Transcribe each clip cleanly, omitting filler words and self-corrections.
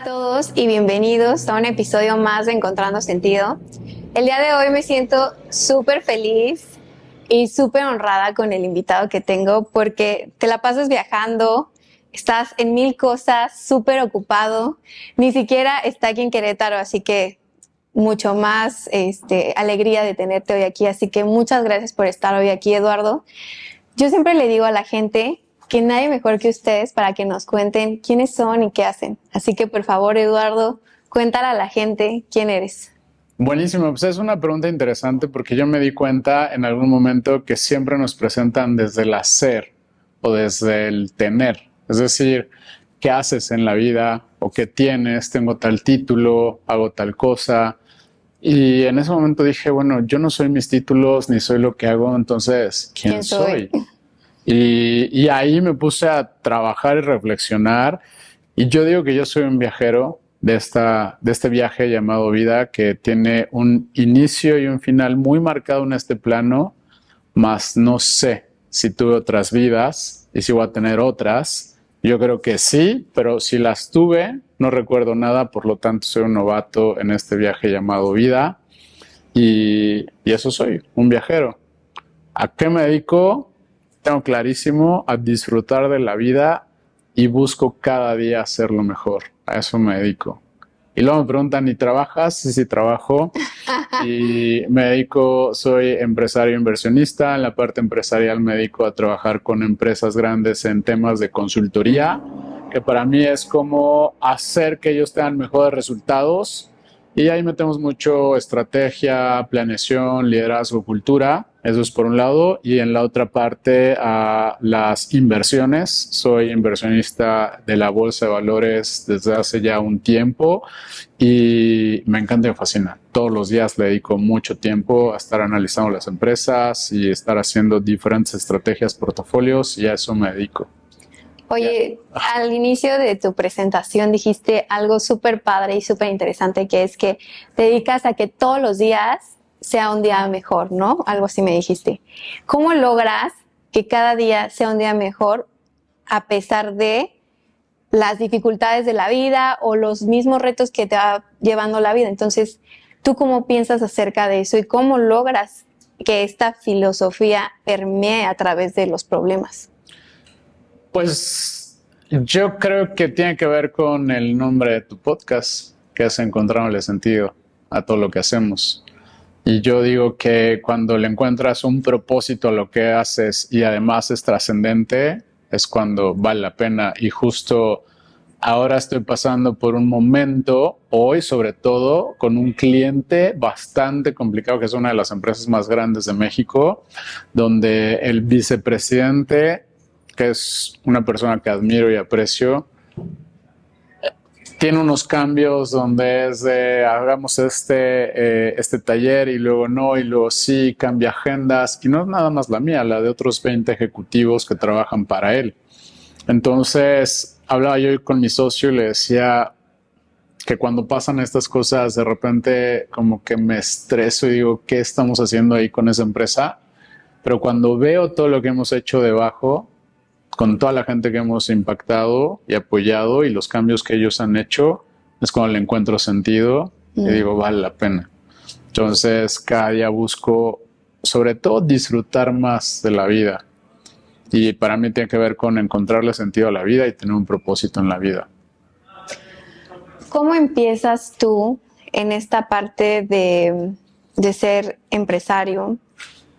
Todos y bienvenidos a un episodio más de Encontrando Sentido. El día de hoy me siento súper feliz y súper honrada con el invitado que tengo porque te la pasas viajando, estás en mil cosas, súper ocupado, ni siquiera está aquí en Querétaro, así que mucho más alegría de tenerte hoy aquí. Así que muchas gracias por estar hoy aquí, Eduardo. Yo siempre le digo a la gente que nadie mejor que ustedes para que nos cuenten quiénes son y qué hacen. Así que, por favor, Eduardo, cuéntale a la gente quién eres. Buenísimo, pues es una pregunta interesante porque yo me di cuenta en algún momento que siempre nos presentan desde el hacer o desde el tener. Es decir, ¿qué haces en la vida o qué tienes? Tengo tal título, hago tal cosa. Y en ese momento dije, bueno, yo no soy mis títulos ni soy lo que hago, entonces, ¿quién soy? Y ahí me puse a trabajar y reflexionar. Y yo digo que yo soy un viajero de este viaje llamado vida, que tiene un inicio y un final muy marcado en este plano, mas no sé si tuve otras vidas y si voy a tener otras. Yo creo que sí, pero si las tuve, no recuerdo nada, por lo tanto soy un novato en este viaje llamado vida y eso soy, un viajero. ¿A qué me dedico? Tengo clarísimo, a disfrutar de la vida y busco cada día hacerlo mejor. A eso me dedico. Y luego me preguntan, ¿y trabajas? Sí, sí, trabajo. Y me dedico, soy empresario inversionista. En la parte empresarial me dedico a trabajar con empresas grandes en temas de consultoría, que para mí es como hacer que ellos tengan mejores resultados. Y ahí metemos mucho estrategia, planeación, liderazgo, cultura. Eso es por un lado. Y en la otra parte, a las inversiones. Soy inversionista de la Bolsa de Valores desde hace ya un tiempo y me encanta y me fascina. Todos los días le dedico mucho tiempo a estar analizando las empresas y estar haciendo diferentes estrategias, portafolios, y a eso me dedico. Oye, al inicio de tu presentación dijiste algo súper padre y súper interesante, que es que te dedicas a que todos los días sea un día mejor, ¿no? Algo así me dijiste. ¿Cómo logras que cada día sea un día mejor a pesar de las dificultades de la vida o los mismos retos que te va llevando la vida? Entonces, ¿tú cómo piensas acerca de eso y cómo logras que esta filosofía permee a través de los problemas? Pues yo creo que tiene que ver con el nombre de tu podcast, que es Encontrándole Sentido a todo lo que hacemos. Y yo digo que cuando le encuentras un propósito a lo que haces y además es trascendente, es cuando vale la pena. Y justo ahora estoy pasando por un momento, hoy sobre todo, con un cliente bastante complicado, que es una de las empresas más grandes de México, donde el vicepresidente, que es una persona que admiro y aprecio, tiene unos cambios donde es de hagamos este taller y luego no, y luego sí, cambia agendas, y no es nada más la mía, la de otros 20 ejecutivos que trabajan para él. Entonces, hablaba yo con mi socio y le decía que cuando pasan estas cosas, de repente como que me estreso y digo, ¿qué estamos haciendo ahí con esa empresa? Pero cuando veo todo lo que hemos hecho debajo, con toda la gente que hemos impactado y apoyado y los cambios que ellos han hecho, es cuando le encuentro sentido y digo, vale la pena. Entonces, cada día busco, sobre todo, disfrutar más de la vida. Y para mí tiene que ver con encontrarle sentido a la vida y tener un propósito en la vida. ¿Cómo empiezas tú en esta parte de ser empresario?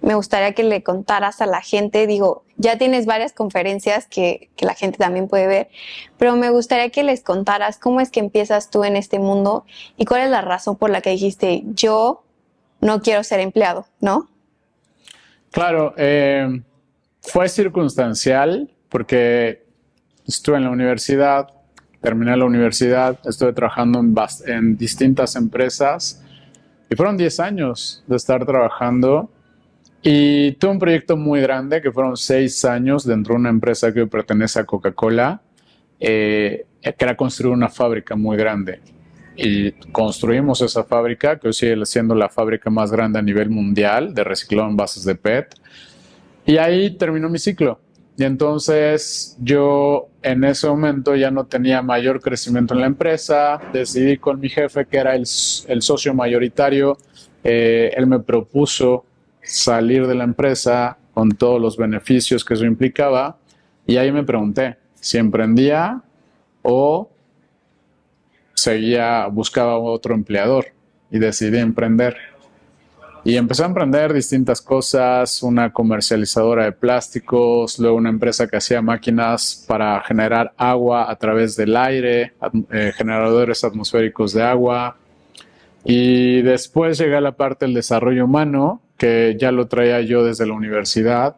Me gustaría que le contaras a la gente, digo, ya tienes varias conferencias que la gente también puede ver, pero me gustaría que les contaras cómo es que empiezas tú en este mundo y cuál es la razón por la que dijiste, yo no quiero ser empleado, ¿no? Claro, fue circunstancial porque estuve en la universidad, terminé la universidad, estuve trabajando en distintas empresas y fueron 10 años de estar trabajando. Y tuve un proyecto muy grande que fueron 6 años dentro de una empresa que hoy pertenece a Coca-Cola, que era construir una fábrica muy grande. Y construimos esa fábrica, que hoy sigue siendo la fábrica más grande a nivel mundial de reciclado en envases de PET. Y ahí terminó mi ciclo. Y entonces yo en ese momento ya no tenía mayor crecimiento en la empresa, decidí con mi jefe, que era el socio mayoritario, él me propuso salir de la empresa con todos los beneficios que eso implicaba, y ahí me pregunté si emprendía o buscaba otro empleador, y decidí emprender. Y empecé a emprender distintas cosas, una comercializadora de plásticos, luego una empresa que hacía máquinas para generar agua a través del aire, generadores atmosféricos de agua. Y después llegué a la parte del desarrollo humano, que ya lo traía yo desde la universidad.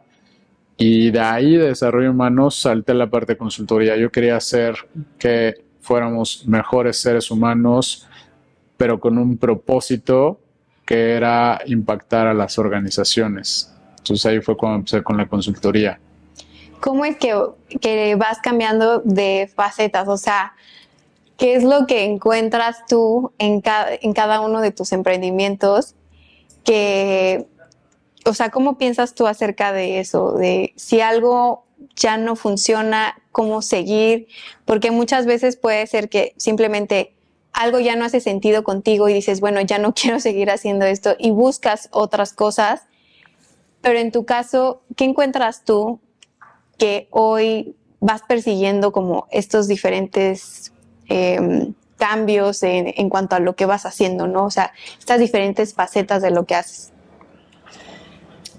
Y de ahí, de desarrollo humano, salté a la parte de consultoría. Yo quería hacer que fuéramos mejores seres humanos, pero con un propósito que era impactar a las organizaciones. Entonces ahí fue cuando empecé con la consultoría. ¿Cómo es que vas cambiando de facetas? O sea, ¿qué es lo que encuentras tú en cada uno de tus emprendimientos? O sea, ¿cómo piensas tú acerca de eso? De si algo ya no funciona, ¿cómo seguir? Porque muchas veces puede ser que simplemente algo ya no hace sentido contigo y dices, bueno, ya no quiero seguir haciendo esto y buscas otras cosas. Pero en tu caso, ¿qué encuentras tú que hoy vas persiguiendo como estos diferentes cambios en cuanto a lo que vas haciendo, ¿no? O sea, estas diferentes facetas de lo que haces.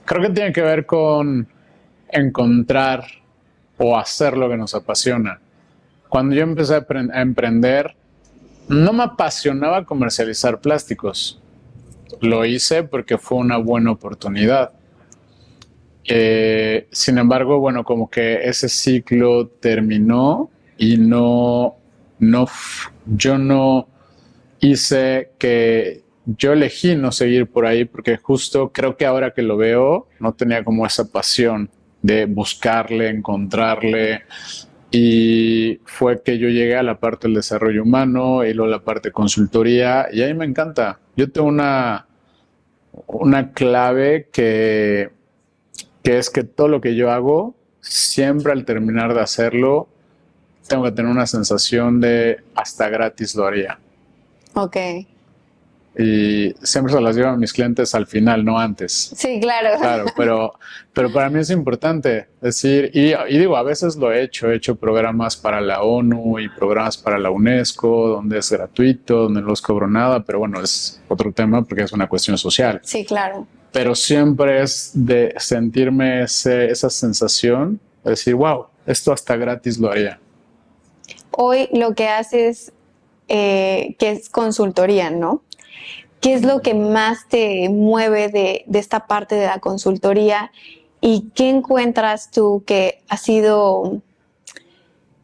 Creo que tiene que ver con encontrar o hacer lo que nos apasiona. Cuando yo empecé a emprender, no me apasionaba comercializar plásticos. Lo hice porque fue una buena oportunidad. Sin embargo, bueno, como que ese ciclo terminó y yo no hice que yo elegí no seguir por ahí porque justo creo que ahora que lo veo no tenía como esa pasión de buscarle, encontrarle, y fue que yo llegué a la parte del desarrollo humano y luego la parte de consultoría, y ahí me encanta. Yo tengo una clave que es que todo lo que yo hago, siempre al terminar de hacerlo, tengo que tener una sensación de hasta gratis lo haría. Ok. Y siempre se las llevo a mis clientes al final, no antes. Sí, claro. Claro, pero para mí es importante decir, y digo, a veces lo he hecho programas para la ONU y programas para la UNESCO, donde es gratuito, donde no los cobro nada, pero bueno, es otro tema porque es una cuestión social. Sí, claro. Pero siempre es de sentirme esa sensación de decir, wow, esto hasta gratis lo haría. Hoy lo que haces, que es consultoría, ¿no? ¿Qué es lo que más te mueve de esta parte de la consultoría? ¿Y qué encuentras tú que ha sido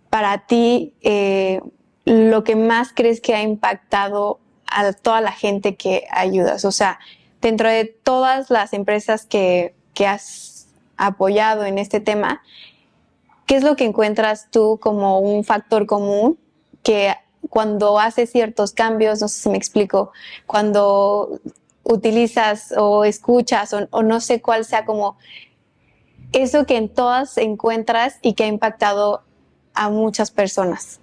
para ti lo que más crees que ha impactado a toda la gente que ayudas? O sea, dentro de todas las empresas que has apoyado en este tema, ¿qué es lo que encuentras tú como un factor común que cuando haces ciertos cambios, no sé si me explico, cuando utilizas o escuchas o no sé cuál sea como eso que en todas encuentras y que ha impactado a muchas personas?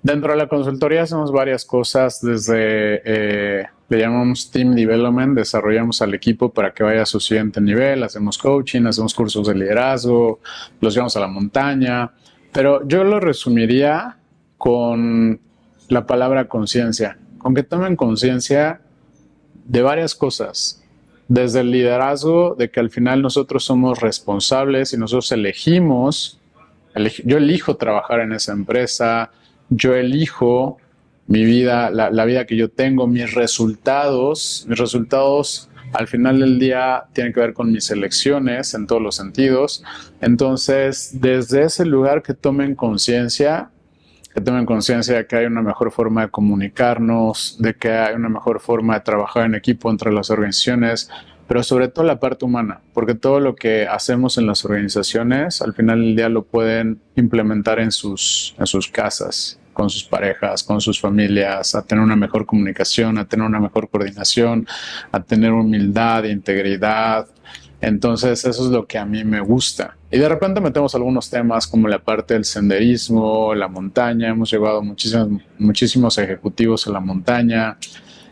Dentro de la consultoría hacemos varias cosas, desde le llamamos Team Development, desarrollamos al equipo para que vaya a su siguiente nivel, hacemos coaching, hacemos cursos de liderazgo, los llevamos a la montaña, pero yo lo resumiría con la palabra conciencia, con que tomen conciencia de varias cosas, desde el liderazgo, de que al final nosotros somos responsables y nosotros yo elijo trabajar en esa empresa, yo elijo mi vida, la vida que yo tengo, mis resultados al final del día tienen que ver con mis elecciones en todos los sentidos. Entonces, desde ese lugar que tomen conciencia de que hay una mejor forma de comunicarnos, de que hay una mejor forma de trabajar en equipo entre las organizaciones, pero sobre todo la parte humana, porque todo lo que hacemos en las organizaciones, al final del día lo pueden implementar en sus casas, con sus parejas, con sus familias, a tener una mejor comunicación, a tener una mejor coordinación, a tener humildad, integridad, Entonces eso es lo que a mí me gusta. Y de repente metemos algunos temas como la parte del senderismo, la montaña. Hemos llevado muchísimos ejecutivos a la montaña,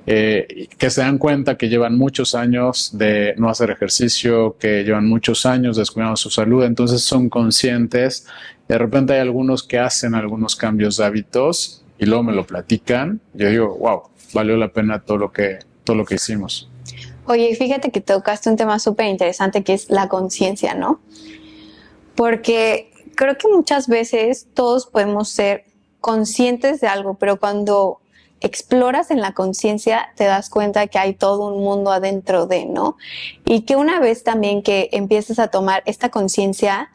que se dan cuenta que llevan muchos años de no hacer ejercicio, que llevan muchos años descuidando su salud, entonces son conscientes. De repente hay algunos que hacen algunos cambios de hábitos y luego me lo platican. Yo digo, wow, valió la pena todo lo que hicimos. Oye, fíjate que tocaste un tema súper interesante que es la conciencia, ¿no? Porque creo que muchas veces todos podemos ser conscientes de algo, pero cuando exploras en la conciencia te das cuenta que hay todo un mundo adentro de, ¿no? Y que una vez también que empiezas a tomar esta conciencia,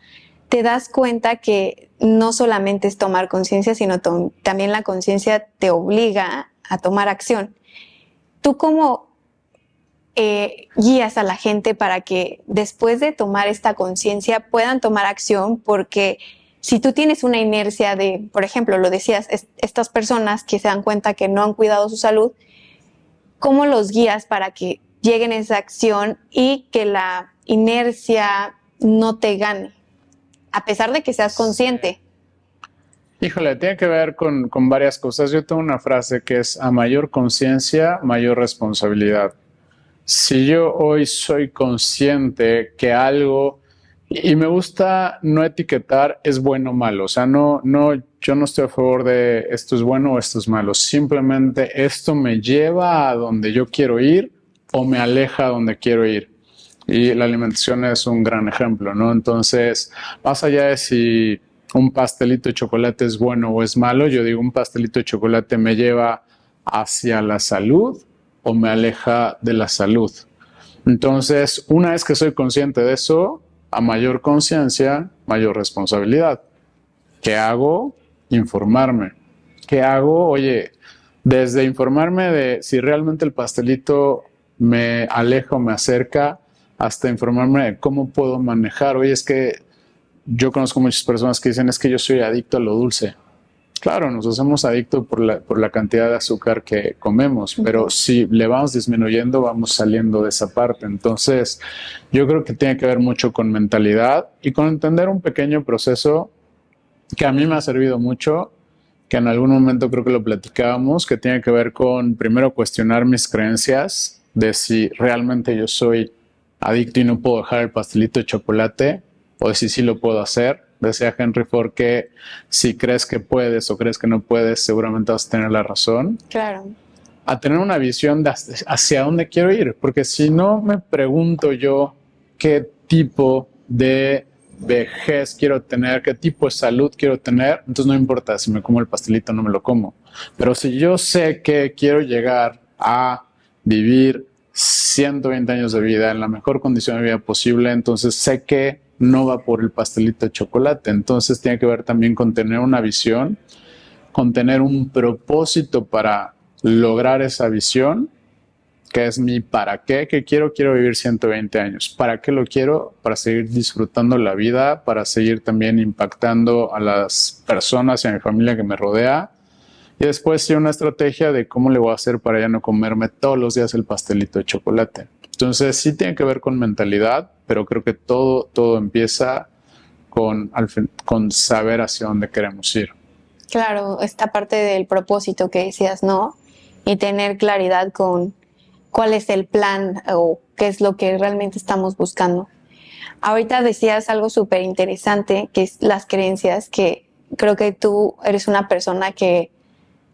te das cuenta que no solamente es tomar conciencia, sino también la conciencia te obliga a tomar acción. ¿Tú cómo guías a la gente para que después de tomar esta conciencia puedan tomar acción? Porque si tú tienes una inercia de, por ejemplo, lo decías, estas personas que se dan cuenta que no han cuidado su salud, ¿cómo los guías para que lleguen a esa acción y que la inercia no te gane, a pesar de que seas consciente? Híjole, tiene que ver con varias cosas. Yo tengo una frase que es: a mayor conciencia, mayor responsabilidad. Si yo hoy soy consciente que algo, y me gusta no etiquetar es bueno o malo, o sea, yo no estoy a favor de esto es bueno o esto es malo, simplemente esto me lleva a donde yo quiero ir o me aleja a donde quiero ir. Y la alimentación es un gran ejemplo, ¿no? Entonces, más allá de si un pastelito de chocolate es bueno o es malo, yo digo, un pastelito de chocolate me lleva hacia la salud o me aleja de la salud. Entonces, una vez que soy consciente de eso, a mayor conciencia, mayor responsabilidad. ¿Qué hago? Informarme. ¿Qué hago? Oye, desde informarme de si realmente el pastelito me aleja o me acerca, hasta informarme de cómo puedo manejar. Oye, es que yo conozco muchas personas que dicen, es que yo soy adicto a lo dulce. Claro, nos hacemos adictos por la cantidad de azúcar que comemos, pero si le vamos disminuyendo, vamos saliendo de esa parte. Entonces, yo creo que tiene que ver mucho con mentalidad y con entender un pequeño proceso que a mí me ha servido mucho, que en algún momento creo que lo platicábamos, que tiene que ver con primero cuestionar mis creencias de si realmente yo soy adicto y no puedo dejar el pastelito de chocolate o de si sí lo puedo hacer. Decía Henry Ford que si crees que puedes o crees que no puedes, seguramente vas a tener la razón. Claro. A tener una visión de hacia dónde quiero ir, porque si no me pregunto yo qué tipo de vejez quiero tener, qué tipo de salud quiero tener, entonces no importa si me como el pastelito o no me lo como. Pero si yo sé que quiero llegar a vivir 120 años de vida en la mejor condición de vida posible, entonces sé que no va por el pastelito de chocolate. Entonces tiene que ver también con tener una visión, con tener un propósito para lograr esa visión, que es mi para qué, que quiero vivir 120 años. ¿Para qué lo quiero? Para seguir disfrutando la vida, para seguir también impactando a las personas y a mi familia que me rodea. Y después sí una estrategia de cómo le voy a hacer para ya no comerme todos los días el pastelito de chocolate. Entonces sí tiene que ver con mentalidad, pero creo que todo empieza con saber hacia dónde queremos ir. Claro, esta parte del propósito que decías, ¿no? Y tener claridad con cuál es el plan o qué es lo que realmente estamos buscando. Ahorita decías algo súper interesante, que es las creencias, que creo que tú eres una persona que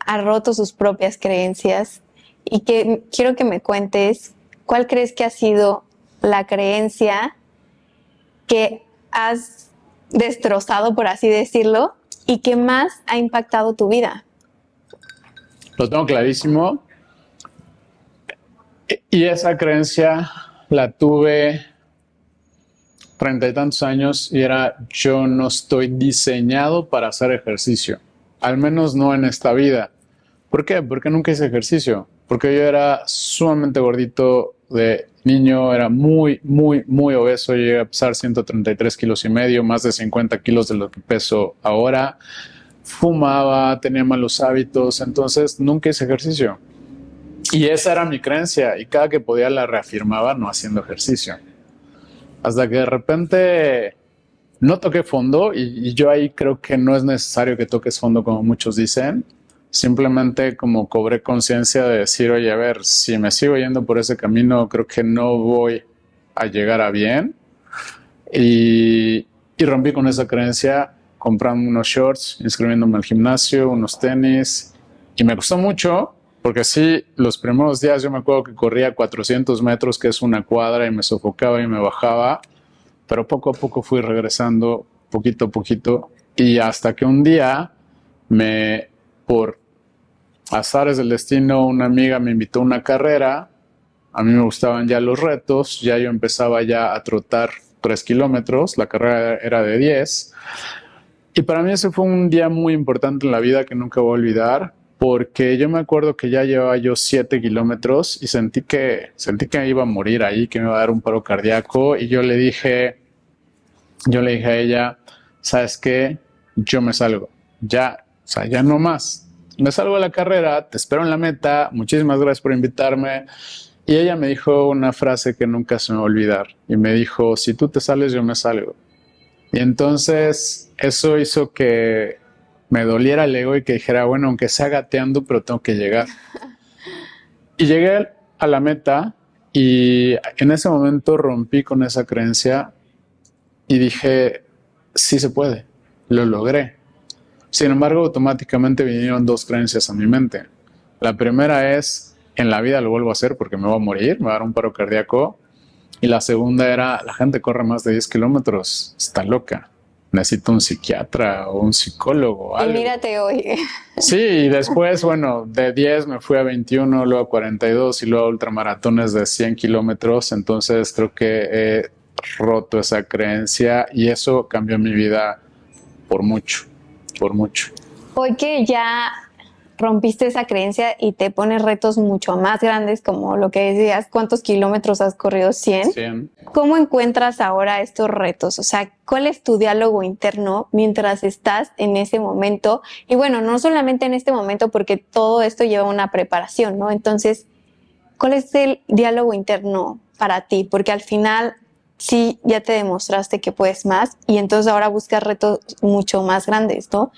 ha roto sus propias creencias y que quiero que me cuentes cuál crees que ha sido la creencia que has destrozado, por así decirlo, y que más ha impactado tu vida. Lo tengo clarísimo. Y esa creencia la tuve 30 y tantos años y era: yo no estoy diseñado para hacer ejercicio, al menos no en esta vida. ¿Por qué? Porque nunca hice ejercicio. Porque yo era sumamente gordito de niño, era muy obeso. Llegué a pesar 133 kilos y medio, más de 50 kilos de lo que peso ahora. Fumaba, tenía malos hábitos, entonces nunca hice ejercicio. Y esa era mi creencia y cada que podía la reafirmaba no haciendo ejercicio. hasta que de repente no toqué fondo y yo ahí creo que no es necesario que toques fondo como muchos dicen. Simplemente como cobré conciencia de decir, oye, a ver, si me sigo yendo por ese camino, creo que no voy a llegar a bien. Y rompí con esa creencia comprando unos shorts, inscribiéndome al gimnasio, unos tenis. Y me costó mucho, porque sí, los primeros días yo me acuerdo que corría 400 metros, que es una cuadra, y me sofocaba y me bajaba. Pero poco a poco fui regresando, poquito a poquito. Y hasta que un día, por azares del destino, una amiga me invitó a una carrera. A mí me gustaban ya los retos, ya yo empezaba ya a trotar 3 kilómetros, la carrera era de 10. Y para mí ese fue un día muy importante en la vida que nunca voy a olvidar, porque yo me acuerdo que ya llevaba yo 7 kilómetros y sentí que iba a morir ahí, que me iba a dar un paro cardíaco. Y yo le dije a ella, ¿sabes qué? Yo me salgo, ya, o sea, ya no más. Me salgo de la carrera, te espero en la meta, muchísimas gracias por invitarme. Y ella me dijo una frase que nunca se me va a olvidar. Y me dijo, si tú te sales, yo me salgo. Y entonces eso hizo que me doliera el ego y que dijera, bueno, aunque sea gateando, pero tengo que llegar. Y llegué a la meta y en ese momento rompí con esa creencia y dije, sí se puede, lo logré. Sin embargo, automáticamente vinieron dos creencias a mi mente. La primera es, en la vida lo vuelvo a hacer porque me voy a morir, me va a dar un paro cardíaco. Y la segunda era, la gente corre más de 10 kilómetros, está loca. Necesito un psiquiatra o un psicólogo o Y algo. mírate hoy. Sí, y después, bueno, de 10 me fui a 21, luego a 42 y luego a ultramaratones de 100 kilómetros. Entonces creo que he roto esa creencia y eso cambió mi vida por mucho, por mucho. Hoy que ya rompiste esa creencia y te pones retos mucho más grandes, como lo que decías, ¿cuántos kilómetros has corrido? 100. 100. ¿Cómo encuentras ahora estos retos? O sea, ¿cuál es tu diálogo interno mientras estás en ese momento? Y bueno, no solamente en este momento, porque todo esto lleva una preparación, ¿no? Entonces, ¿cuál es el diálogo interno para ti? Porque al final sí ya te demostraste que puedes más y entonces ahora buscas retos mucho más grandes, ¿no?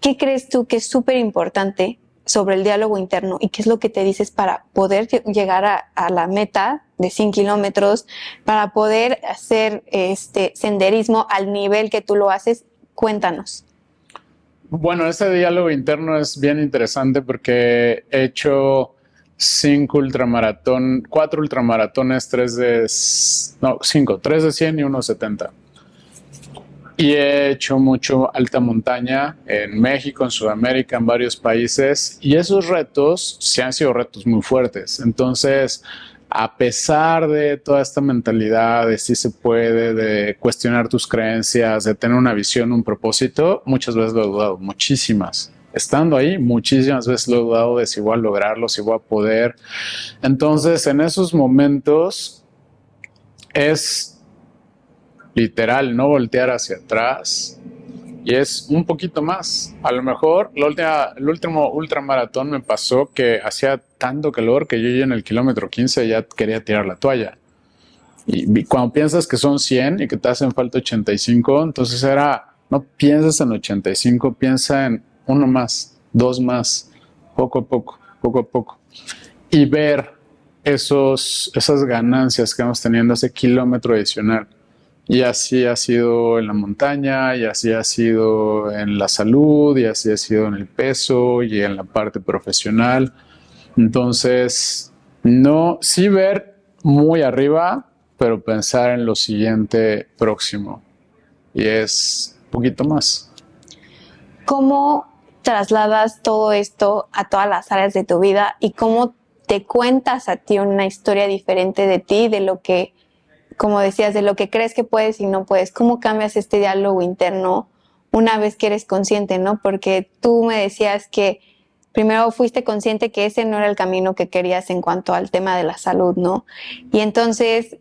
¿Qué crees tú que es súper importante sobre el diálogo interno y qué es lo que te dices para poder llegar a la meta de 100 kilómetros, para poder hacer senderismo al nivel que tú lo haces? Cuéntanos. Bueno, ese diálogo interno es bien interesante porque he hecho 4 ultramaratones, 3 de 100 y 1 de 70. Y he hecho mucho alta montaña en México, en Sudamérica, en varios países. Y esos retos sí han sido retos muy fuertes. Entonces, a pesar de toda esta mentalidad de si se puede, de cuestionar tus creencias, de tener una visión, un propósito, muchas veces lo he dudado, muchísimas. Estando ahí, muchísimas veces lo he dudado de si voy a lograrlo, si voy a poder. Entonces, en esos momentos es literal, no voltear hacia atrás y es un poquito más. A lo mejor el último ultramaratón me pasó que hacía tanto calor que yo ya en el kilómetro 15 ya quería tirar la toalla. Y cuando piensas que son 100 y que te hacen falta 85, entonces no pienses en 85, piensa en uno más, 2 más, poco a poco, poco a poco. Y ver esas ganancias que vamos teniendo, ese kilómetro adicional. Y así ha sido en la montaña, y así ha sido en la salud, y así ha sido en el peso y en la parte profesional. Entonces, no, sí ver muy arriba, pero pensar en lo siguiente próximo. Y es un poquito más. ¿Cómo trasladas todo esto a todas las áreas de tu vida y cómo te cuentas a ti una historia diferente de ti, de lo que, como decías, de lo que crees que puedes y no puedes? ¿Cómo cambias este diálogo interno una vez que eres consciente, no? Porque tú me decías que primero fuiste consciente que ese no era el camino que querías en cuanto al tema de la salud, ¿no? Y entonces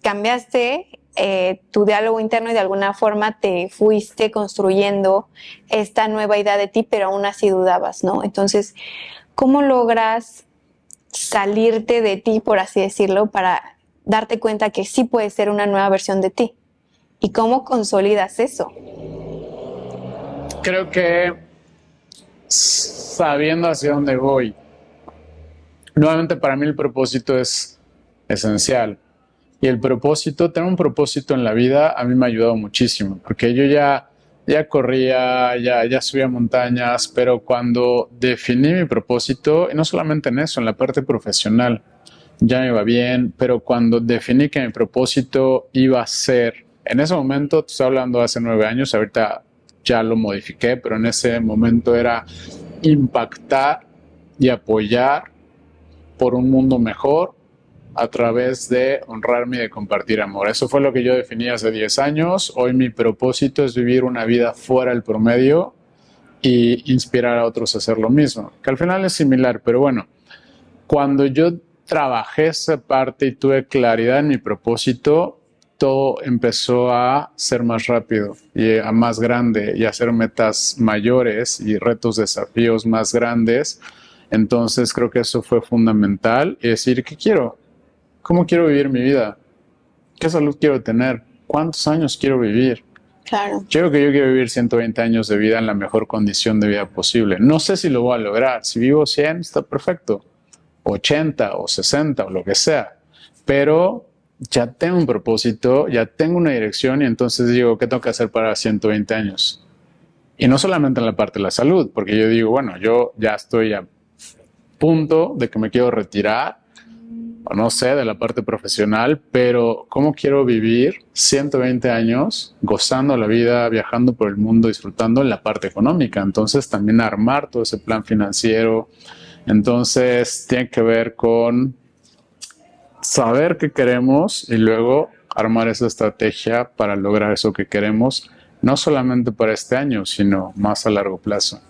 cambiaste tu diálogo interno y de alguna forma te fuiste construyendo esta nueva idea de ti, pero aún así dudabas, ¿no? Entonces, ¿cómo logras salirte de ti, por así decirlo, para darte cuenta que sí puedes ser una nueva versión de ti. ¿Y cómo consolidas eso? Creo que sabiendo hacia dónde voy, nuevamente para mí el propósito es esencial. Y el propósito, tener un propósito en la vida a mí me ha ayudado muchísimo, porque yo ya corría, ya subía montañas, pero cuando definí mi propósito, y no solamente en eso, en la parte profesional, ya me iba bien, pero cuando definí que mi propósito iba a ser, en ese momento, te estoy hablando hace 9 años, ahorita ya lo modifiqué, pero en ese momento era impactar y apoyar por un mundo mejor a través de honrarme y de compartir amor. Eso fue lo que yo definí hace 10 años. Hoy mi propósito es vivir una vida fuera del promedio y inspirar a otros a hacer lo mismo, que al final es similar, pero bueno, cuando yo trabajé esa parte y tuve claridad en mi propósito, todo empezó a ser más rápido y a más grande y a hacer metas mayores y retos, desafíos más grandes. Entonces creo que eso fue fundamental y decir, ¿qué quiero? ¿Cómo quiero vivir mi vida? ¿Qué salud quiero tener? ¿Cuántos años quiero vivir? Claro. Yo creo que yo quiero vivir 120 años de vida en la mejor condición de vida posible. No sé si lo voy a lograr. Si vivo 100, está perfecto. 80 o 60 o lo que sea. Pero ya tengo un propósito, ya tengo una dirección y entonces digo, ¿qué tengo que hacer para 120 años? Y no solamente en la parte de la salud, porque yo digo, bueno, yo ya estoy a punto de que me quiero retirar, o no sé, de la parte profesional, pero ¿cómo quiero vivir 120 años gozando la vida, viajando por el mundo, disfrutando en la parte económica? Entonces también armar todo ese plan financiero. Entonces tiene que ver con saber qué queremos y luego armar esa estrategia para lograr eso que queremos, no solamente para este año, sino más a largo plazo.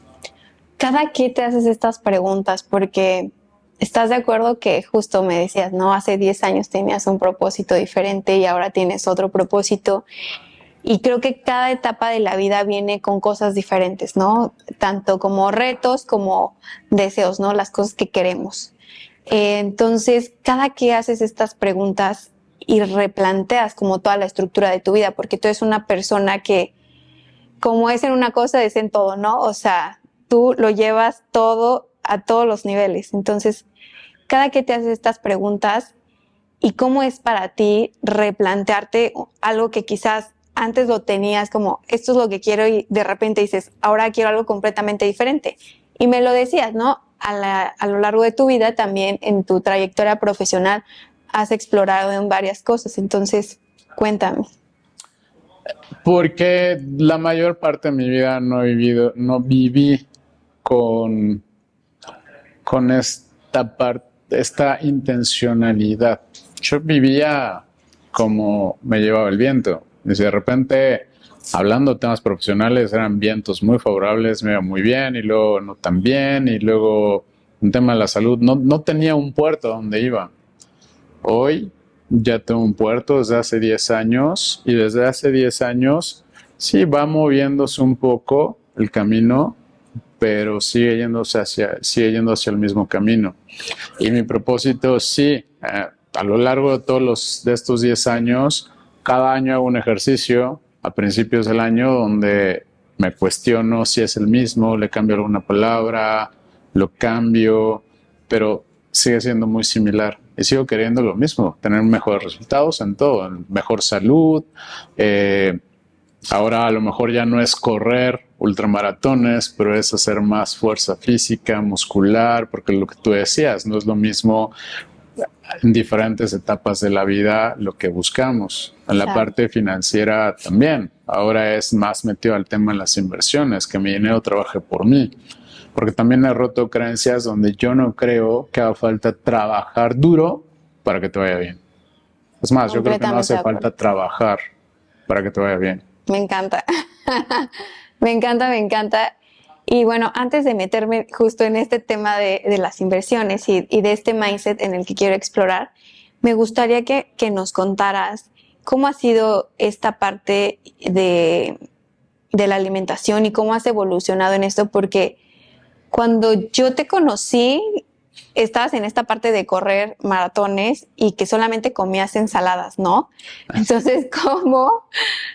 ¿Cada qué te haces estas preguntas? Porque estás de acuerdo que justo me decías, ¿no? Hace 10 años tenías un propósito diferente y ahora tienes otro propósito. Y creo que cada etapa de la vida viene con cosas diferentes, ¿no? Tanto como retos como deseos, ¿no? Las cosas que queremos. Entonces, cada que haces estas preguntas y replanteas como toda la estructura de tu vida, porque tú eres una persona que, como es en una cosa, es en todo, ¿no? O sea, tú lo llevas todo a todos los niveles. Entonces, cada que te haces estas preguntas, ¿y cómo es para ti replantearte algo que quizás antes lo tenías como, esto es lo que quiero, y de repente dices, ahora quiero algo completamente diferente? Y me lo decías, ¿no? A lo largo de tu vida, también en tu trayectoria profesional, has explorado en varias cosas. Entonces, cuéntame. Porque la mayor parte de mi vida no viví con esta intencionalidad. Yo vivía como me llevaba el viento. Y si de repente, hablando de temas profesionales, eran vientos muy favorables, me iba muy bien, y luego no tan bien, y luego un tema de la salud, no tenía un puerto donde iba. Hoy ya tengo un puerto desde hace 10 años, y desde hace 10 años sí va moviéndose un poco el camino, pero sigue yendo hacia el mismo camino. Y mi propósito sí, a lo largo de estos 10 años, cada año hago un ejercicio a principios del año donde me cuestiono si es el mismo, le cambio alguna palabra, lo cambio, pero sigue siendo muy similar. Y sigo queriendo lo mismo, tener mejores resultados en todo, en mejor salud. Ahora a lo mejor ya no es correr ultramaratones, pero es hacer más fuerza física, muscular, porque lo que tú decías, no es lo mismo en diferentes etapas de la vida lo que buscamos. En la parte financiera también. Ahora es más metido al tema de las inversiones, que mi dinero trabaje por mí. Porque también he roto creencias donde yo no creo que haga falta trabajar duro para que te vaya bien. Es más, yo creo que no hace falta trabajar para que te vaya bien. Me encanta. Me encanta, me encanta. Y bueno, antes de meterme justo en este tema de las inversiones y de este mindset en el que quiero explorar, me gustaría que nos contaras cómo ha sido esta parte de la alimentación y cómo has evolucionado en esto, porque cuando yo te conocí, estabas en esta parte de correr maratones y que solamente comías ensaladas, ¿no? Entonces, ¿cómo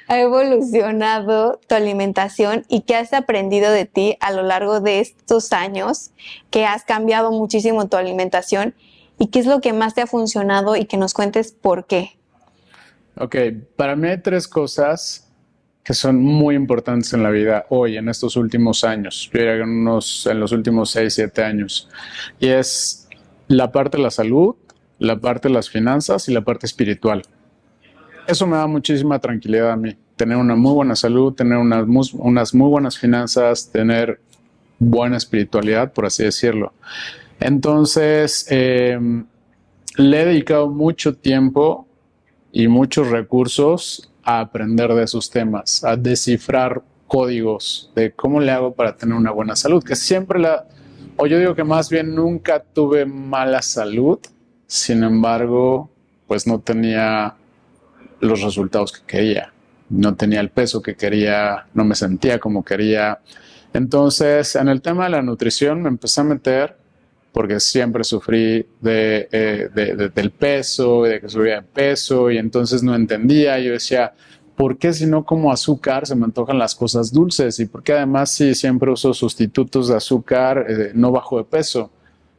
ha evolucionado tu alimentación y qué has aprendido de ti a lo largo de estos años que has cambiado muchísimo tu alimentación y qué es lo que más te ha funcionado y que nos cuentes por qué? Ok, para mí hay tres cosas que son muy importantes en la vida hoy, en estos últimos años, yo diría que en los últimos 6, 7 años, y es la parte de la salud, la parte de las finanzas y la parte espiritual. Eso me da muchísima tranquilidad a mí, tener una muy buena salud, tener unas muy buenas finanzas, tener buena espiritualidad, por así decirlo. Entonces, le he dedicado mucho tiempo y muchos recursos a aprender de esos temas, a descifrar códigos de cómo le hago para tener una buena salud, que siempre o yo digo que más bien nunca tuve mala salud, sin embargo, pues no tenía los resultados que quería, no tenía el peso que quería, no me sentía como quería. Entonces, en el tema de la nutrición me empecé a meter porque siempre sufrí del peso, de que subía de peso, y entonces no entendía. Yo decía, ¿por qué si no como azúcar se me antojan las cosas dulces? ¿Y por qué además si siempre uso sustitutos de azúcar no bajo de peso?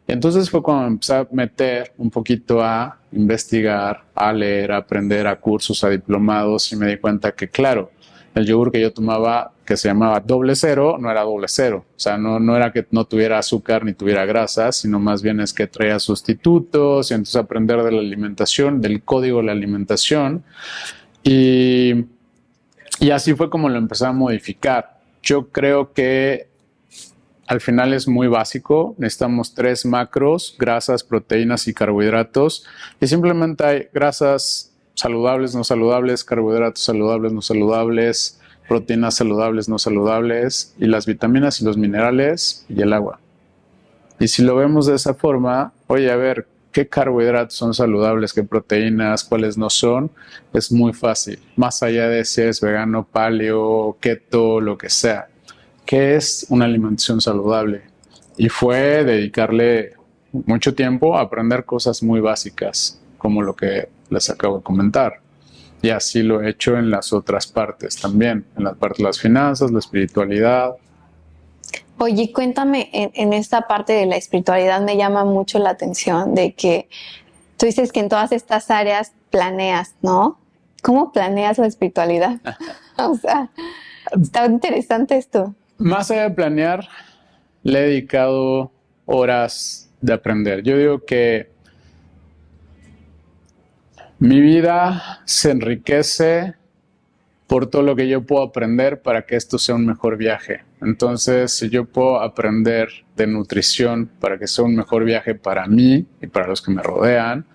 Entonces fue cuando me empecé a meter un poquito a investigar, a leer, a aprender, a cursos, a diplomados, y me di cuenta que, claro, el yogur que yo tomaba, que se llamaba doble cero, no era doble cero. O sea, no era que no tuviera azúcar ni tuviera grasas, sino más bien es que traía sustitutos, y entonces aprender de la alimentación, del código de la alimentación. Y así fue como lo empecé a modificar. Yo creo que al final es muy básico. Necesitamos 3 macros: grasas, proteínas y carbohidratos. Y simplemente hay grasas saludables, no saludables, carbohidratos saludables, no saludables, proteínas saludables, no saludables, y las vitaminas y los minerales y el agua. Y si lo vemos de esa forma, oye, a ver, ¿qué carbohidratos son saludables, qué proteínas, cuáles no son? Es muy fácil, más allá de si es vegano, paleo, keto, lo que sea. ¿Qué es una alimentación saludable? Y fue dedicarle mucho tiempo a aprender cosas muy básicas, como lo que les acabo de comentar. Y así lo he hecho en las otras partes también, en la parte de las finanzas, la espiritualidad. Oye, cuéntame, en esta parte de la espiritualidad me llama mucho la atención de que tú dices que en todas estas áreas planeas, ¿no? ¿Cómo planeas la espiritualidad? O sea, está interesante esto. Más allá de planear, le he dedicado horas de aprender. Yo digo que mi vida se enriquece por todo lo que yo puedo aprender para que esto sea un mejor viaje. Entonces, si yo puedo aprender de nutrición para que sea un mejor viaje para mí y para los que me rodean,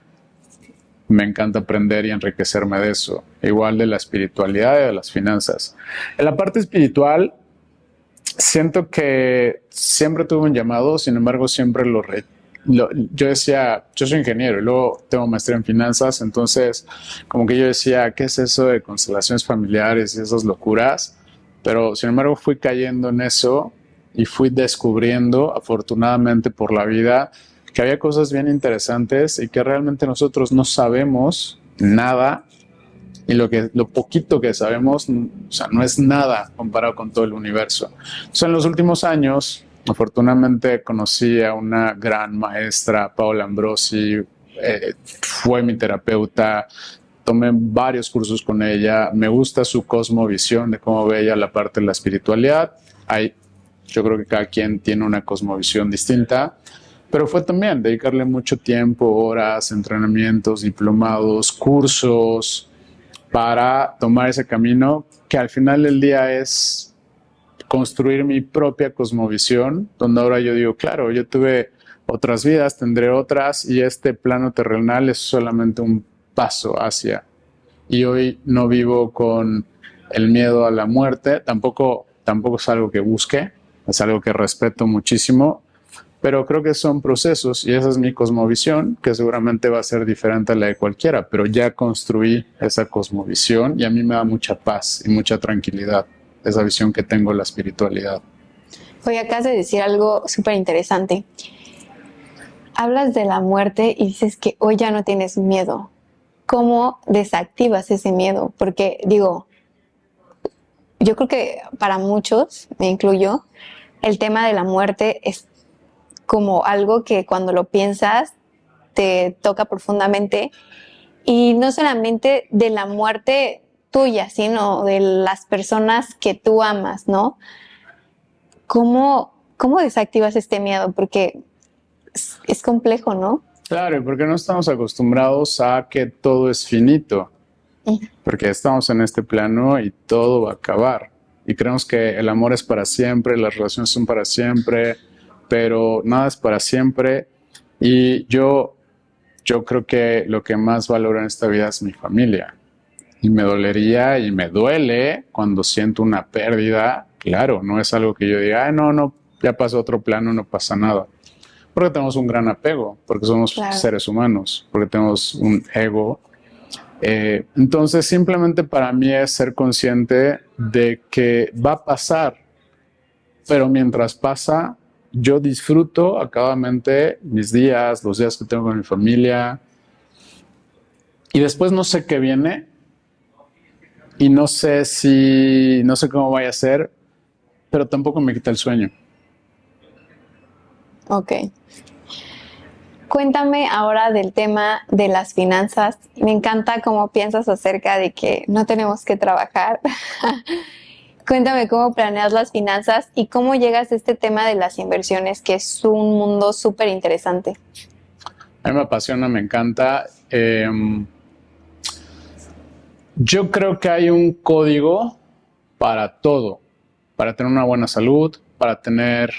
me encanta aprender y enriquecerme de eso. Igual de la espiritualidad y de las finanzas. En la parte espiritual, siento que siempre tuve un llamado, sin embargo, siempre yo decía, yo soy ingeniero y luego tengo maestría en finanzas, entonces como que yo decía, ¿qué es eso de constelaciones familiares y esas locuras? Pero sin embargo fui cayendo en eso y fui descubriendo, afortunadamente por la vida, que había cosas bien interesantes y que realmente nosotros no sabemos nada, y lo poquito que sabemos, o sea, no es nada comparado con todo el universo. Entonces, en los últimos años, afortunadamente conocí a una gran maestra, Paola Ambrosi, fue mi terapeuta, tomé varios cursos con ella, me gusta su cosmovisión de cómo ve ella la parte de la espiritualidad. Yo creo que cada quien tiene una cosmovisión distinta, pero fue también dedicarle mucho tiempo, horas, entrenamientos, diplomados, cursos, para tomar ese camino que al final del día es construir mi propia cosmovisión, donde ahora yo digo, claro, yo tuve otras vidas, tendré otras, y este plano terrenal es solamente un paso hacia. Y hoy no vivo con el miedo a la muerte, tampoco es algo que busque, es algo que respeto muchísimo, pero creo que son procesos y esa es mi cosmovisión, que seguramente va a ser diferente a la de cualquiera, pero ya construí esa cosmovisión y a mí me da mucha paz y mucha tranquilidad esa visión que tengo de la espiritualidad. Hoy acabas de decir algo súper interesante. hablas de la muerte y dices que hoy ya no tienes miedo. ¿Cómo desactivas ese miedo? Porque digo, yo creo que para muchos, me incluyo, el tema de la muerte es como algo que cuando lo piensas te toca profundamente y no solamente de la muerte tuya, sino de las personas que tú amas, ¿no? ¿Cómo desactivas este miedo? Porque es complejo, ¿no? Claro, porque no estamos acostumbrados a que todo es finito, porque estamos en este plano y todo va a acabar. Y creemos que el amor es para siempre, las relaciones son para siempre, pero nada es para siempre. Y yo creo que lo que más valoro en esta vida es mi familia. Y me dolería y me duele cuando siento una pérdida. Claro, no es algo que yo diga, no, ya pasó a otro plano, no pasa nada. Porque tenemos un gran apego, porque somos Claro. seres humanos, porque tenemos un ego. Entonces, simplemente para mí es ser consciente de que va a pasar, pero mientras pasa, yo disfruto acabadamente mis días, los días que tengo con mi familia, y después no sé qué viene, y no sé cómo vaya a ser, pero tampoco me quita el sueño. Ok. Cuéntame ahora del tema de las finanzas. Me encanta cómo piensas acerca de que no tenemos que trabajar. Cuéntame cómo planeas las finanzas y cómo llegas a este tema de las inversiones, que es un mundo súper interesante. A mí me apasiona, me encanta. Yo creo que hay un código para todo, para tener una buena salud, para tener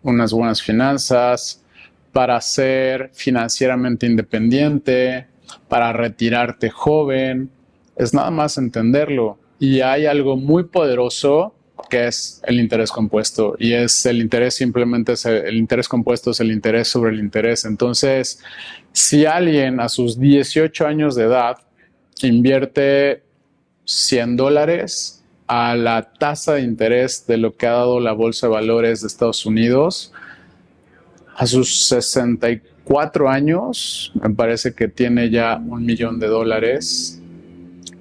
unas buenas finanzas, para ser financieramente independiente, para retirarte joven. Es nada más entenderlo. Y hay algo muy poderoso que es el interés compuesto. Y es el interés simplemente, el interés compuesto es el interés sobre el interés. Entonces, si alguien a sus 18 años de edad invierte $100 a la tasa de interés de lo que ha dado la Bolsa de Valores de Estados Unidos, a sus 64 años, me parece que tiene ya $1 millón,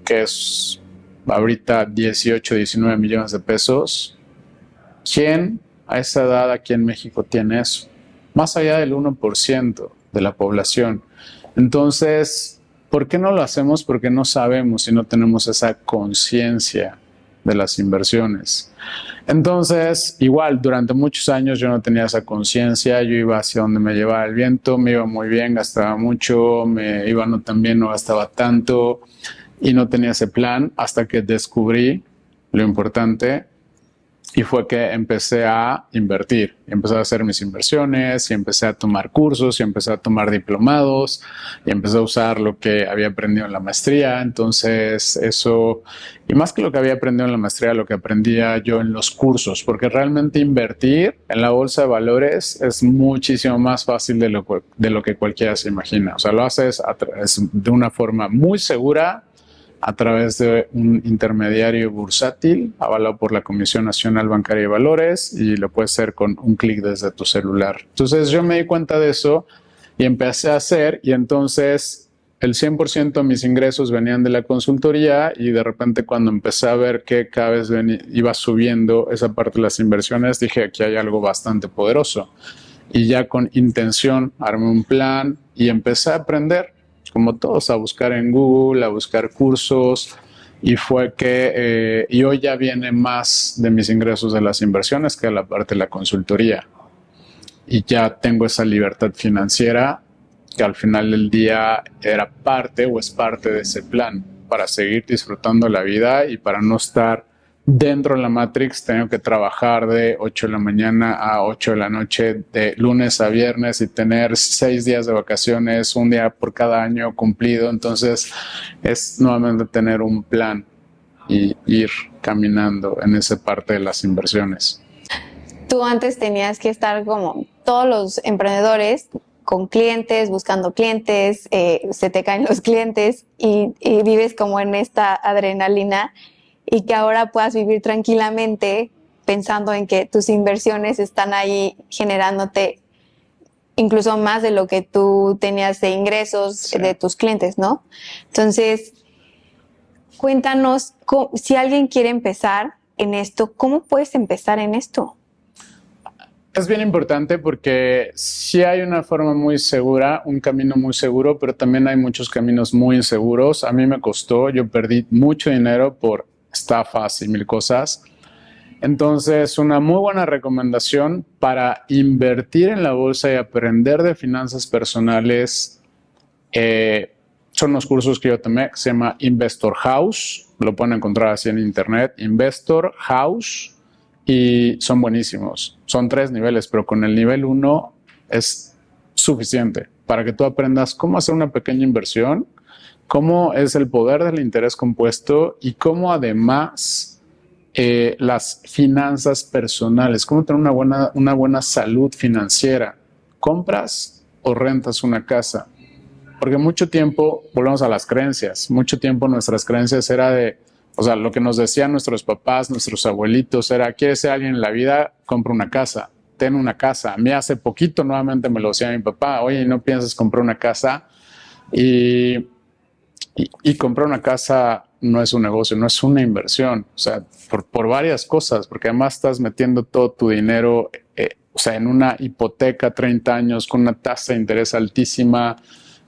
que es ahorita 18, 19 millones de pesos. ¿Quién a esa edad aquí en México tiene eso? Más allá del 1% de la población. Entonces, ¿por qué no lo hacemos? Porque no sabemos y no tenemos esa conciencia de las inversiones. Entonces, igual, durante muchos años yo no tenía esa conciencia, yo iba hacia donde me llevaba el viento, me iba muy bien, gastaba mucho, me iba no tan bien, no gastaba tanto y no tenía ese plan hasta que descubrí lo importante. Y fue que empecé a invertir, empecé a hacer mis inversiones y empecé a tomar cursos y empecé a tomar diplomados y empecé a usar lo que había aprendido en la maestría. Entonces eso, y más que lo que había aprendido en la maestría, lo que aprendía yo en los cursos, porque realmente invertir en la bolsa de valores es muchísimo más fácil de lo que cualquiera se imagina. O sea, lo haces de una forma muy segura, a través de un intermediario bursátil avalado por la Comisión Nacional Bancaria de Valores y lo puedes hacer con un clic desde tu celular. Entonces yo me di cuenta de eso y empecé a hacer y entonces el 100% de mis ingresos venían de la consultoría y de repente cuando empecé a ver que cada vez iba subiendo esa parte de las inversiones dije aquí hay algo bastante poderoso y ya con intención armé un plan y empecé a aprender como todos, a buscar en Google, a buscar cursos, y fue que, y hoy ya viene más de mis ingresos de las inversiones que de la parte de la consultoría. Y ya tengo esa libertad financiera que al final del día era parte o es parte de ese plan para seguir disfrutando la vida y para no estar dentro de la Matrix. Tengo que trabajar de 8 de la mañana a 8 de la noche, de lunes a viernes y tener 6 días de vacaciones, un día por cada año cumplido. Entonces es nuevamente tener un plan y ir caminando en esa parte de las inversiones. Tú antes tenías que estar como todos los emprendedores con clientes, buscando clientes, se te caen los clientes y vives como en esta adrenalina y que ahora puedas vivir tranquilamente pensando en que tus inversiones están ahí generándote incluso más de lo que tú tenías de ingresos Sí. de tus clientes, ¿no? Entonces, cuéntanos, si alguien quiere empezar en esto, ¿cómo puedes empezar en esto? Es bien importante porque sí hay una forma muy segura, un camino muy seguro, pero también hay muchos caminos muy inseguros. A mí me costó, yo perdí mucho dinero por estafas y mil cosas. Entonces, una muy buena recomendación para invertir en la bolsa y aprender de finanzas personales son los cursos que yo tomé, que se llama Investor House. Lo pueden encontrar así en internet, Investor House, y son buenísimos. Son 3 niveles, pero con el nivel 1 es suficiente para que tú aprendas cómo hacer una pequeña inversión, cómo es el poder del interés compuesto y cómo además las finanzas personales, cómo tener una buena salud financiera. ¿Compras o rentas una casa? Porque mucho tiempo, volvemos a las creencias, mucho tiempo nuestras creencias era de, o sea, lo que nos decían nuestros papás, nuestros abuelitos era, ¿quieres ser alguien en la vida? Compra una casa, ten una casa. A mí hace poquito nuevamente me lo decía mi papá, oye, ¿no piensas comprar una casa? Y comprar una casa no es un negocio, no es una inversión, o sea, por varias cosas, porque además estás metiendo todo tu dinero, o sea, en una hipoteca 30 años con una tasa de interés altísima,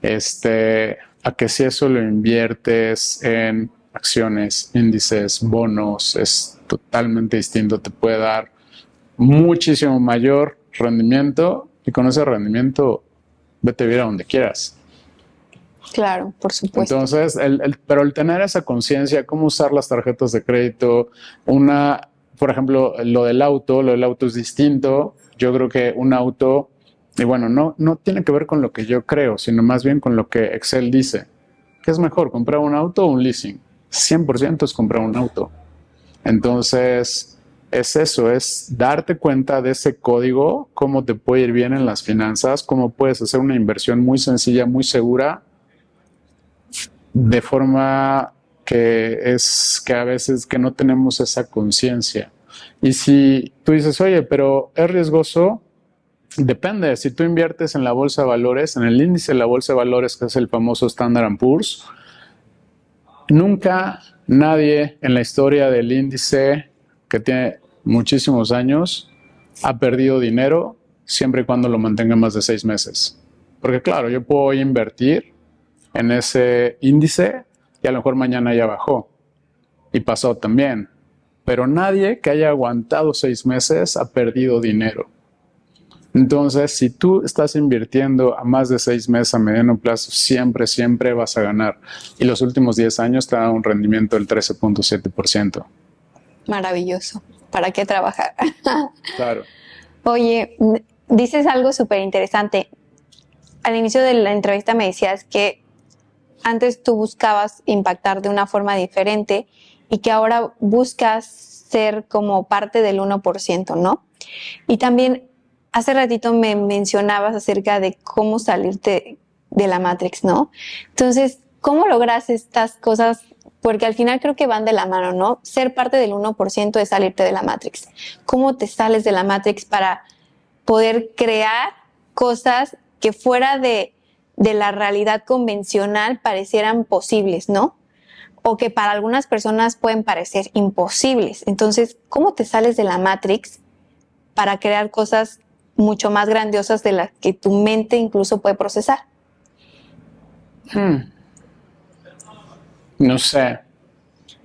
a que si eso lo inviertes en acciones, índices, bonos, es totalmente distinto, te puede dar muchísimo mayor rendimiento y con ese rendimiento vete a vivir a donde quieras. Claro, por supuesto. Entonces, pero el tener esa conciencia, cómo usar las tarjetas de crédito, por ejemplo, lo del auto es distinto. Yo creo que un auto, y bueno, no tiene que ver con lo que yo creo, sino más bien con lo que Excel dice. ¿Qué es mejor, comprar un auto o un leasing? 100% es comprar un auto. Entonces, es eso, es darte cuenta de ese código, cómo te puede ir bien en las finanzas, cómo puedes hacer una inversión muy sencilla, muy segura, de forma que a veces que no tenemos esa conciencia. Y si tú dices, oye, pero es riesgoso, depende. Si tú inviertes en la bolsa de valores, en el índice de la bolsa de valores, que es el famoso Standard & Poor's, nunca nadie en la historia del índice, que tiene muchísimos años, ha perdido dinero siempre y cuando lo mantenga más de 6 meses. Porque claro, yo puedo invertir en ese índice y a lo mejor mañana ya bajó y pasó también, pero nadie que haya aguantado 6 meses ha perdido dinero. Entonces, si tú estás invirtiendo a más de 6 meses a mediano plazo, siempre vas a ganar. Y los últimos 10 años te dan un rendimiento del 13.7%. Maravilloso. ¿Para qué trabajar? Claro. Oye, dices algo súper interesante. Al inicio de la entrevista me decías que antes tú buscabas impactar de una forma diferente y que ahora buscas ser como parte del 1%, ¿no? Y también hace ratito me mencionabas acerca de cómo salirte de la Matrix, ¿no? Entonces, ¿cómo logras estas cosas? Porque al final creo que van de la mano, ¿no? Ser parte del 1% es salirte de la Matrix. ¿Cómo te sales de la Matrix para poder crear cosas que fuera de la realidad convencional parecieran posibles, ¿no? O que para algunas personas pueden parecer imposibles? Entonces, ¿cómo te sales de la Matrix para crear cosas mucho más grandiosas de las que tu mente incluso puede procesar? No sé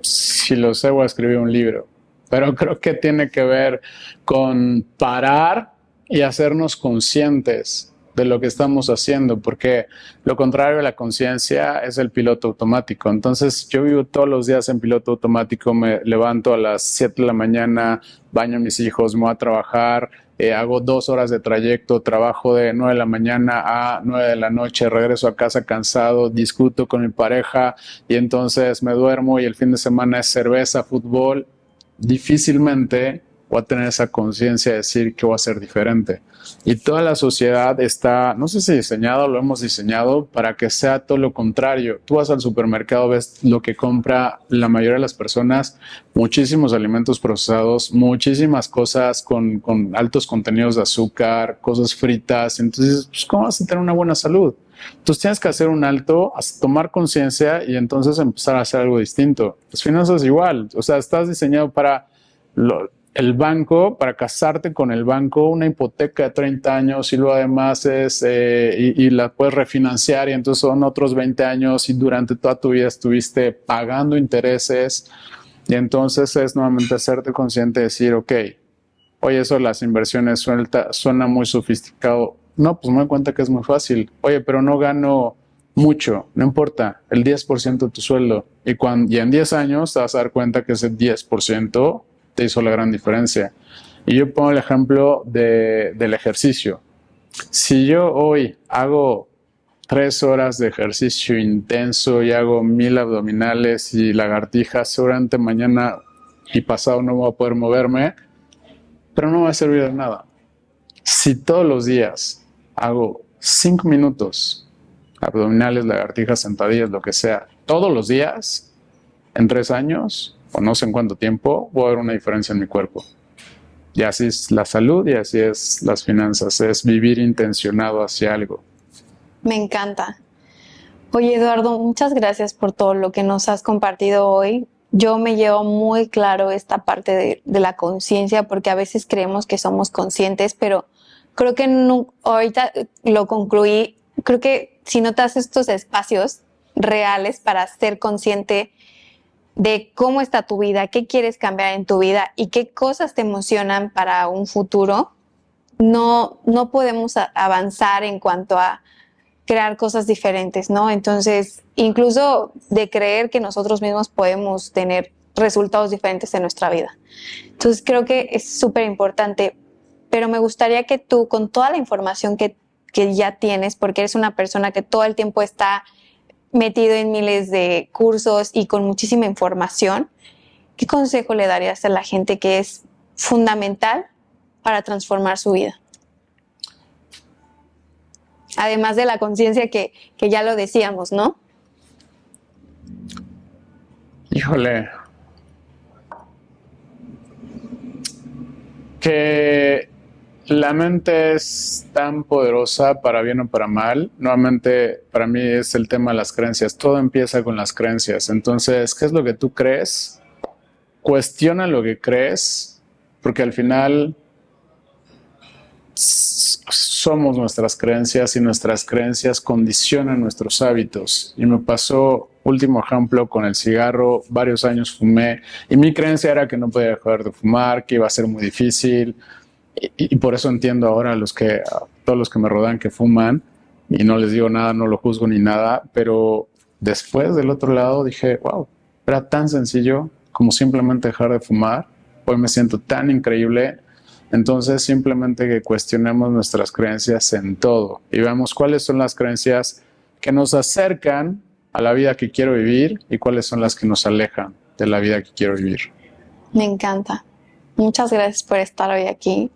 si lo sé, voy a escribir un libro, pero creo que tiene que ver con parar y hacernos conscientes de lo que estamos haciendo, porque lo contrario a la conciencia es el piloto automático. Entonces yo vivo todos los días en piloto automático, me levanto a las 7 de la mañana, baño a mis hijos, me voy a trabajar, hago 2 horas de trayecto, trabajo de 9 de la mañana a 9 de la noche, regreso a casa cansado, discuto con mi pareja y entonces me duermo y el fin de semana es cerveza, fútbol. Difícilmente voy a tener esa conciencia de decir que voy a ser diferente. Y toda la sociedad está, no sé si diseñado, lo hemos diseñado para que sea todo lo contrario. Tú vas al supermercado, ves lo que compra la mayoría de las personas, muchísimos alimentos procesados, muchísimas cosas con altos contenidos de azúcar, cosas fritas. Entonces, pues, ¿cómo vas a tener una buena salud? Entonces tienes que hacer un alto, tomar conciencia y entonces empezar a hacer algo distinto. Las finanzas igual, o sea, estás diseñado para el banco, para casarte con el banco, una hipoteca de 30 años y luego además y la puedes refinanciar y entonces son otros 20 años y durante toda tu vida estuviste pagando intereses y entonces es nuevamente hacerte consciente de decir, ok, oye, eso de las inversiones suena muy sofisticado. No, pues me doy cuenta que es muy fácil. Oye, pero no gano mucho, no importa, el 10% de tu sueldo. Y en 10 años te vas a dar cuenta que ese 10% te hizo la gran diferencia. Y yo pongo el ejemplo del ejercicio. Si yo hoy hago 3 horas de ejercicio intenso y hago 1000 abdominales y lagartijas, seguramente mañana y pasado no voy a poder moverme, pero no va a servir de nada. Si todos los días hago 5 minutos, abdominales, lagartijas, sentadillas, lo que sea, todos los días, en 3 años, o no sé en cuánto tiempo, voy a ver una diferencia en mi cuerpo. Y así es la salud y así es las finanzas, es vivir intencionado hacia algo. Me encanta. Oye, Eduardo, muchas gracias por todo lo que nos has compartido hoy. Yo me llevo muy claro esta parte de la conciencia, porque a veces creemos que somos conscientes, pero creo que ahorita lo concluí. Creo que si no te das estos espacios reales para ser consciente de cómo está tu vida, qué quieres cambiar en tu vida y qué cosas te emocionan para un futuro, no podemos avanzar en cuanto a crear cosas diferentes, ¿no? Entonces, incluso de creer que nosotros mismos podemos tener resultados diferentes en nuestra vida. Entonces, creo que es súper importante, pero me gustaría que tú, con toda la información que ya tienes, porque eres una persona que todo el tiempo está metido en miles de cursos y con muchísima información, ¿qué consejo le darías a la gente que es fundamental para transformar su vida? Además de la conciencia que ya lo decíamos, ¿no? Híjole. Que la mente es tan poderosa para bien o para mal. Nuevamente, para mí es el tema de las creencias. Todo empieza con las creencias. Entonces, ¿qué es lo que tú crees? Cuestiona lo que crees, porque al final somos nuestras creencias y nuestras creencias condicionan nuestros hábitos. Y me pasó, último ejemplo, con el cigarro. Varios años fumé y mi creencia era que no podía dejar de fumar, que iba a ser muy difícil. Y por eso entiendo ahora a todos los que me rodean que fuman y no les digo nada, no lo juzgo ni nada, pero después del otro lado dije, wow, era tan sencillo como simplemente dejar de fumar. Hoy me siento tan increíble. Entonces simplemente que cuestionemos nuestras creencias en todo y veamos cuáles son las creencias que nos acercan a la vida que quiero vivir y cuáles son las que nos alejan de la vida que quiero vivir. Me encanta. Muchas gracias por estar hoy aquí.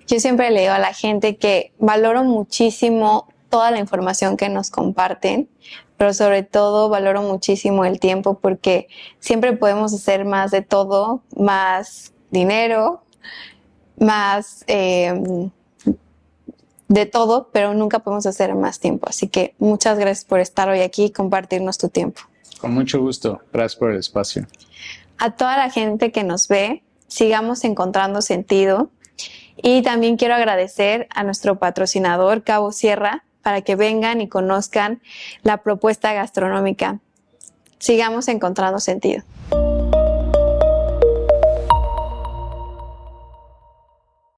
Yo siempre le digo a la gente que valoro muchísimo toda la información que nos comparten, pero sobre todo valoro muchísimo el tiempo, porque siempre podemos hacer más de todo, más dinero, más de todo, pero nunca podemos hacer más tiempo. Así que muchas gracias por estar hoy aquí y compartirnos tu tiempo. Con mucho gusto. Gracias por el espacio. A toda la gente que nos ve, sigamos encontrando sentido. Y también quiero agradecer a nuestro patrocinador Cabo Sierra para que vengan y conozcan la propuesta gastronómica. Sigamos encontrando sentido.